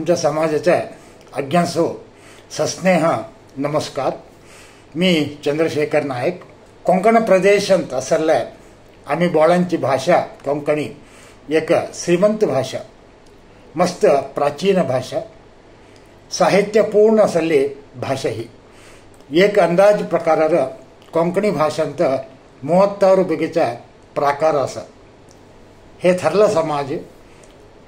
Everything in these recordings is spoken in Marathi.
आमच्या समाजाच्या आज्ञासो सस्नेह नमस्कार. मी चंद्रशेखर नायक. कोंकण प्रदेशांत असल्या आम्ही बोळांची भाषा कोंकणी एक श्रीमंत भाषा, मस्त प्राचीन भाषा, साहित्यपूर्ण असली भाषा. ही एक अंदाज प्रकारार कोंकणी भाषांत 36 बेगीचे प्रकार आसा. हे थरला समाज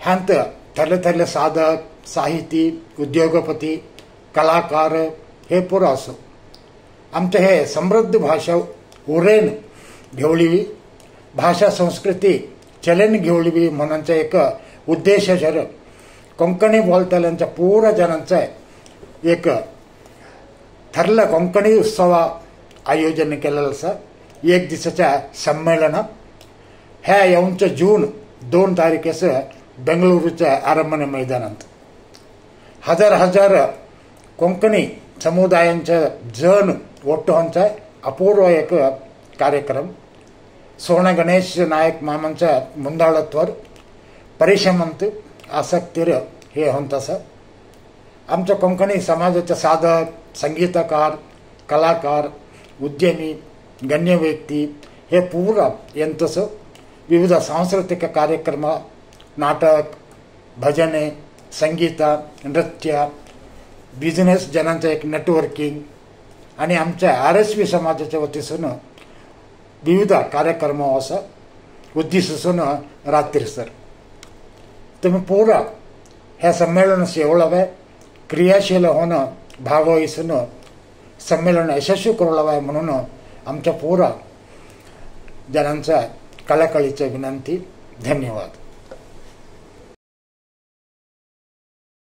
ह्यांत थरले थरले साधक, साहिती, उद्योगपती, कलाकार हे पुरो असो. आमचे हे समृद्ध भाषा उरेन घेवळी भाषा संस्कृती चलन घेवळी म्हणूनचा एक उद्देशाचेर कोंकणी बोलतल्यांच्या पूर्ण जनांचा एक थरला कोंकणी उत्सव आयोजन केलेलं आसा. एक दिसाच्या संमेलन हे येवचे जून 2 तारखेस बेंगळुरूच्या अरमने मैदानात हजार हजार कोंकणी समुदायांचे जन ಒಟ್ಟುವಂತೆ ಅಪೂರ್ವ एक कार्यक्रम. सोण गणेश नायक मामांच्या मुंदाळत्वर परिश्रमंत आसक्तीर हे होत आसा. आमच्या कोंकणी समाजाचे साधक, संगीतकार, कलाकार, उद्यमी, गण्य व्यक्ती हे पूर्ण यंतस विविध सांस्कृतिक कार्यक्रम, नाटक, भजने, संगीत, नृत्य, बिझनेस जनांचं एक नेटवर्किंग आणि आमच्या RSV समाजाच्या वतीसून विविध कार्यक्रम असा उद्दिसून रात्रीसर तुम्ही पूरा ह्या संमेलन येवळावे, क्रियाशील होणं, भागवहिसून संमेलन यशस्वी करूळावे म्हणून आमच्या पूरा जनांचा कळकळीची विनंती. धन्यवाद.